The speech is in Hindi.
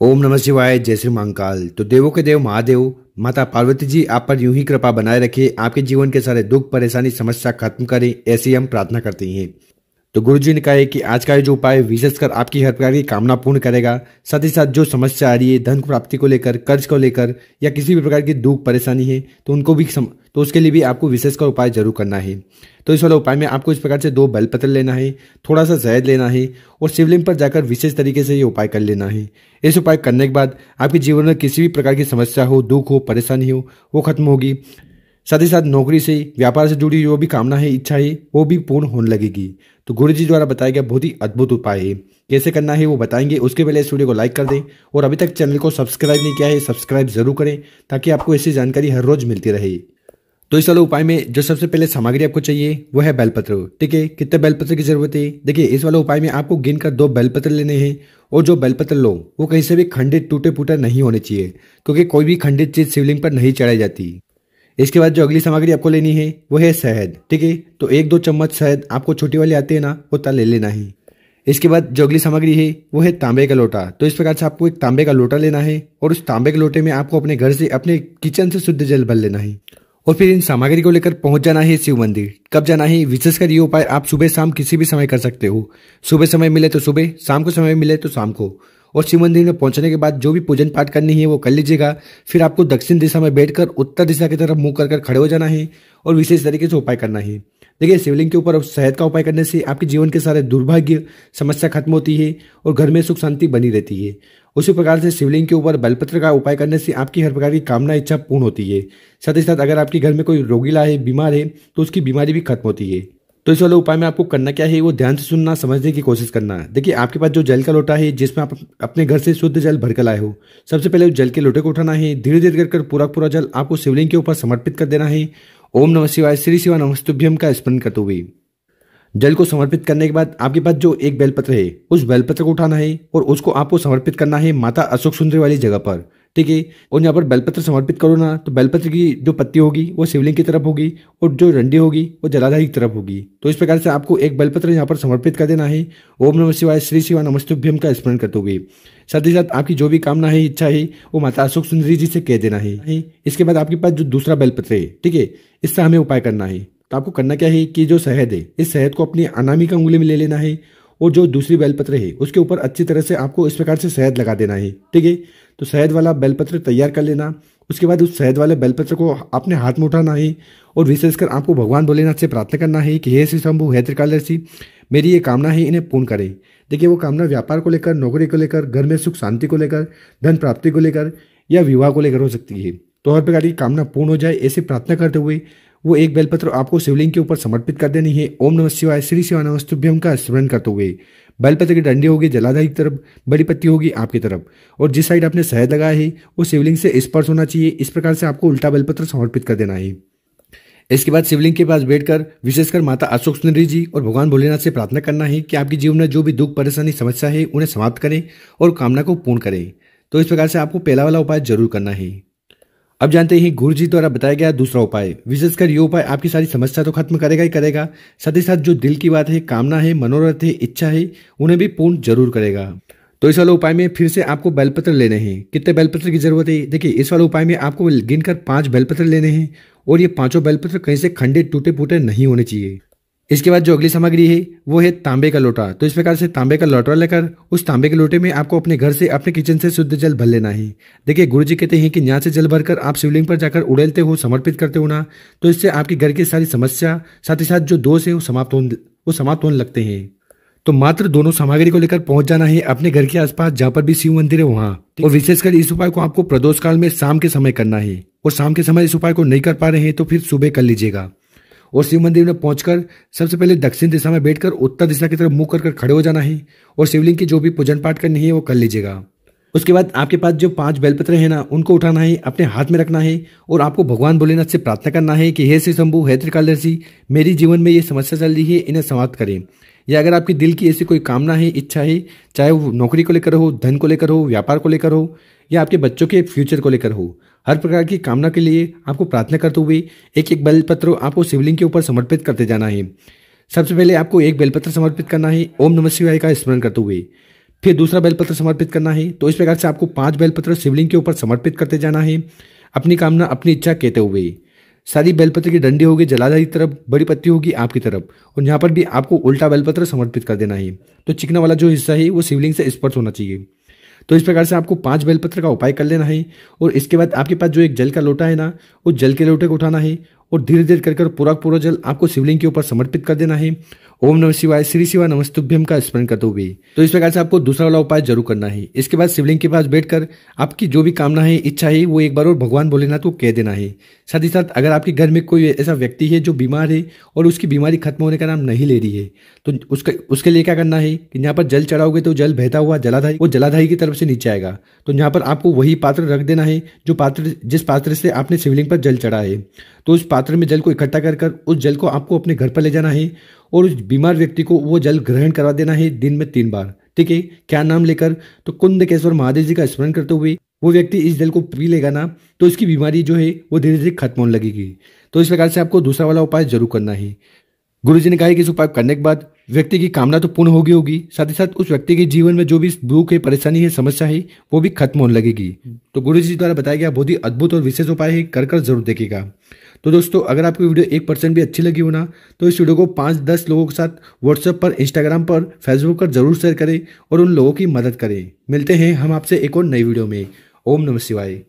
ओम नमः शिवाय। जय श्री महाकाल। तो देवों के देव महादेव माता पार्वती जी आप पर यूं ही कृपा बनाए रखे, आपके जीवन के सारे दुख परेशानी समस्या खत्म करें, ऐसी हम प्रार्थना करते हैं। तो गुरु जी ने कहा है कि आज का ये जो उपाय विशेषकर आपकी हर प्रकार की कामना पूर्ण करेगा। साथ ही साथ जो समस्या आ रही है धन प्राप्ति को लेकर, कर्ज को लेकर या किसी भी प्रकार की दुख परेशानी है तो उनको भी तो उसके लिए भी आपको विशेषकर उपाय जरूर करना है। तो इस वाले उपाय में आपको इस प्रकार से 2 बेलपत्र लेना है, थोड़ा सा शहद लेना है और शिवलिंग पर जाकर विशेष तरीके से ये उपाय कर लेना है। इस उपाय करने के बाद आपके जीवन में किसी भी प्रकार की समस्या हो, दुख हो, परेशानी हो, वो खत्म होगी। साथ ही साथ नौकरी से, व्यापार से जुड़ी जो भी कामना है, इच्छा है, वो भी पूर्ण होने लगेगी। तो गुरु जी द्वारा बताया गया बहुत ही अद्भुत उपाय है। कैसे करना है वो बताएंगे, उसके पहले इस वीडियो को लाइक कर दें और अभी तक चैनल को सब्सक्राइब नहीं किया है सब्सक्राइब जरूर करें ताकि आपको ऐसी जानकारी हर रोज मिलती रहे। तो इस वाले उपाय में जो सबसे पहले सामग्री आपको चाहिए वो है बेलपत्र। ठीक है, कितने बेलपत्र की जरूरत है? देखिए, इस वाले उपाय में आपको गिनकर 2 बेलपत्र लेने हैं और जो बेलपत्र लो वो कहीं से भी खंडित टूटे फूटे नहीं होने चाहिए, क्योंकि कोई भी खंडित चीज शिवलिंग पर नहीं चढ़ाई जाती। इसके बाद जो अगली सामग्री आपको लेनी है वो है शहद। ठीक है, तो 1-2 चम्मच शहद आपको छोटी वाली आती है ना, वो ले लेना है। इसके बाद जो अगली सामग्री है वो है तांबे का लोटा। तो इस प्रकार से आपको एक तांबे का लोटा लेना है और उस तांबे के लोटे में आपको अपने घर से, अपने किचन से शुद्ध जल भर लेना है और फिर इन सामग्री को लेकर पहुंच जाना है शिव मंदिर। कब जाना है? विशेषकर ये उपाय आप सुबह शाम किसी भी समय कर सकते हो। सुबह समय मिले तो सुबह, शाम को समय मिले तो शाम को। और शिव मंदिर में पहुंचने के बाद जो भी पूजन पाठ करनी है वो कर लीजिएगा। फिर आपको दक्षिण दिशा में बैठकर उत्तर दिशा की तरफ मुंह कर खड़े हो जाना है और विशेष तरीके से उपाय करना है। देखिए, शिवलिंग के ऊपर शहद का उपाय करने से आपके जीवन के सारे दुर्भाग्य समस्या खत्म होती है और घर में सुख शांति बनी रहती है। उसी प्रकार से शिवलिंग के ऊपर बेलपत्र का उपाय करने से आपकी हर प्रकार की कामना इच्छा पूर्ण होती है। साथ ही साथ अगर आपके घर में कोई रोगीला है, बीमार है, तो उसकी बीमारी भी खत्म होती है। तो इस वाले उपाय में आपको करना क्या है वो ध्यान से सुनना, समझने की कोशिश करना। देखिए, आपके पास जो जल का लोटा है जिसमें आप अपने घर से शुद्ध जल भरकर लाए हो, सबसे पहले उस जल के लोटे को उठाना है। धीरे धीरे कर पूरा जल आपको शिवलिंग के ऊपर समर्पित कर देना है। ओम नमः शिवाय, श्री शिवा नमस्तुभ्यम का स्मरण करते हुए जल को समर्पित करने के बाद आपके पास जो एक बेलपत्र है उस बेलपत्र को उठाना है और उसको आपको समर्पित करना है माता अशोक सुंदरी वाली जगह पर। ठीक है, और यहाँ पर बेलपत्र समर्पित करो ना तो बेलपत्र की जो पत्ती होगी वो शिवलिंग की तरफ होगी और जो डंडी होगी वो जलाधारी की तरफ होगी। तो इस प्रकार से आपको एक बेलपत्र यहाँ पर समर्पित कर देना है। ओम नमः शिवाय, श्री शिवा नमस्तुभ्यम का स्मरण करते हुए साथ ही साथ आपकी जो भी कामना है, इच्छा है, वो माता अशोक सुंदरी जी से कह देना है। इसके बाद आपके पास जो दूसरा बेलपत्र है, ठीक है, इससे हमें उपाय करना है। तो आपको करना क्या है कि जो शहद है इस शहद को अपनी अनामिका उंगली में ले लेना है और जो दूसरी बेलपत्र है उसके ऊपर अच्छी तरह से आपको इस प्रकार से शहद लगा देना है। ठीक है, तो शहद वाला बेलपत्र तैयार कर लेना। उसके बाद उस शहद वाले बेलपत्र को अपने हाथ में उठाना है और विशेषकर आपको भगवान भोलेनाथ से प्रार्थना करना है कि हे श्री शंभु, हे त्रिकालदर्शी, मेरी ये कामना है, इन्हें पूर्ण करें। देखिए, वो कामना व्यापार को लेकर, नौकरी को लेकर, घर में सुख शांति को लेकर, धन प्राप्ति को लेकर या विवाह को लेकर हो सकती है। तो हर प्रकार की कामना पूर्ण हो जाए ऐसी प्रार्थना करते हुए वो एक बेलपत्र आपको शिवलिंग के ऊपर समर्पित कर देनी है। ओम नमः शिवाय, श्री शिवा नमस्तुभ्यम का स्मरण करते हुए बेलपत्र की डंडी होगी जलाधारी की तरफ, बड़ी पत्ती होगी आपकी तरफ और जिस साइड आपने शहद लगाया है वो शिवलिंग से स्पर्श होना चाहिए। इस प्रकार से आपको उल्टा बेलपत्र समर्पित कर देना है। इसके बाद शिवलिंग के पास बैठकर विशेषकर माता अशोक सुंदरी जी और भगवान भोलेनाथ से प्रार्थना करना है कि आपके जीवन में जो भी दुख परेशानी समस्या है उन्हें समाप्त करें और कामना को पूर्ण करें। तो इस प्रकार से आपको पहला वाला उपाय जरूर करना है। अब जानते हैं गुरु जी द्वारा बताया गया दूसरा उपाय। विशेषकर ये उपाय आपकी सारी समस्या तो खत्म करेगा ही करेगा, साथ ही साथ जो दिल की बात है, कामना है, मनोरथ है, इच्छा है, उन्हें भी पूर्ण जरूर करेगा। तो इस वाले उपाय में फिर से आपको बेलपत्र लेने हैं। कितने बेलपत्र की जरूरत है? देखिए, इस वाले उपाय में आपको गिनकर 5 बेलपत्र लेने हैं और ये 5 बेलपत्र कहीं से खंडित टूटे फूटे नहीं होने चाहिए। इसके बाद जो अगली सामग्री है वो है तांबे का लोटा। तो इस प्रकार से तांबे का लोटा लेकर उस तांबे के लोटे में आपको अपने घर से, अपने किचन से शुद्ध जल भर लेना है। देखिए, गुरु जी कहते हैं कि यहाँ से जल भरकर आप शिवलिंग पर जाकर उड़ेलते हो, समर्पित करते हो ना, तो इससे आपके घर की सारी समस्या, साथ ही साथ जो दोष है वो समाप्त होने लगते हैं। तो मात्र दोनों सामग्री को लेकर पहुंच जाना है अपने घर के आसपास जहां पर भी शिव मंदिर है वहां। और विशेषकर इस उपाय को आपको प्रदोष काल में शाम के समय करना है और शाम के समय इस उपाय को नहीं कर पा रहे हैं तो फिर सुबह कर लीजिएगा। और शिव मंदिर में पहुंचकर सबसे पहले दक्षिण दिशा में बैठकर उत्तर दिशा की तरफ मुंह कर खड़े हो जाना है और शिवलिंग की जो भी पूजन पाठ करनी है वो कर लीजिएगा। उसके बाद आपके पास जो 5 बेलपत्र है ना उनको उठाना है, अपने हाथ में रखना है और आपको भगवान भोलेनाथ से प्रार्थना करना है कि हे श्री शंभु, हे त्रिकालदर्शी, मेरी जीवन में ये समस्या चल रही है, इन्हें समाप्त करें। या अगर आपकी दिल की ऐसी कोई कामना है, इच्छा है, चाहे वो नौकरी को लेकर हो, धन को लेकर हो, व्यापार को लेकर हो या आपके बच्चों के फ्यूचर को लेकर हो, हर प्रकार की कामना के लिए आपको प्रार्थना करते हुए एक एक बेलपत्र आपको शिवलिंग के ऊपर समर्पित करते जाना है। सबसे पहले आपको एक बेलपत्र समर्पित करना है ओम नमः शिवाय का स्मरण करते हुए। फिर दूसरा बेलपत्र समर्पित करना है। तो इस प्रकार से आपको 5 बेलपत्र शिवलिंग के ऊपर समर्पित करते जाना है, अपनी कामना अपनी इच्छा कहते हुए। सारी बेलपत्र की डंडी होगी जलाधारी तरफ, बड़ी पत्ती होगी आपकी तरफ, और यहाँ पर भी आपको उल्टा बेलपत्र समर्पित कर देना है। तो चिकना वाला जो हिस्सा है वो शिवलिंग से स्पर्श होना चाहिए। तो इस प्रकार से आपको 5 बेलपत्र का उपाय कर लेना है। और इसके बाद आपके पास जो एक जल का लोटा है ना, उस जल के लोटे को उठाना है और धीरे धीरे कर पूरा जल आपको शिवलिंग के ऊपर समर्पित कर देना है। ओम नमः शिवाय, श्री शिवाय नमस्तुभ्यम का स्मरण करते हुए। तो इस प्रकार से आपको दूसरा वाला उपाय जरूर करना है। इसके बाद शिवलिंग के पास बैठकर आपकी जो भी कामना है, इच्छा है, वो एक बार और भगवान भोलेनाथ को कह देना है। साथ ही साथ अगर आपके घर में कोई ऐसा व्यक्ति है जो बीमार है और उसकी बीमारी खत्म होने का नाम नहीं ले रही है, तो उसके लिए क्या करना है कि यहाँ पर जल चढ़ाओगे तो जल बहता हुआ जलाधारी, वो जलाधारी की तरफ से नीचे आएगा। तो यहाँ पर आपको वही पात्र रख देना है जिस पात्र से आपने शिवलिंग पर जल चढ़ा है। तो उस पात्र में जल को इकट्ठा कर उस जल को आपको अपने घर पर ले जाना है और उस बीमार व्यक्ति को वो जल ग्रहण करवा देना है दिन में 3 बार। ठीक है, क्या नाम लेकर? तो कुंदकेश्वर महादेव जी का स्मरण करते हुए वो व्यक्ति इस जल को पी लेगा ना, तो उसकी बीमारी जो है वो धीरे धीरे खत्म होने लगेगी। तो इस प्रकार से आपको दूसरा वाला उपाय जरूर करना है। गुरु जी ने कहा कि इस उपाय करने के बाद व्यक्ति की कामना तो पूर्ण होगी, साथ ही साथ उस व्यक्ति के जीवन में जो भी दुख है, परेशानी है, समस्या है, वो भी खत्म होने लगेगी। तो गुरु जी द्वारा बताया गया बहुत ही अद्भुत और विशेष उपाय है, कर जरूर देखिएगा। तो दोस्तों, अगर आपको वीडियो 1% भी अच्छी लगी हो ना, तो इस वीडियो को 5-10 लोगों के साथ व्हाट्सएप पर, इंस्टाग्राम पर, फेसबुक पर जरूर शेयर करें और उन लोगों की मदद करें। मिलते हैं हम आपसे एक और नई वीडियो में। ओम नमः शिवाय।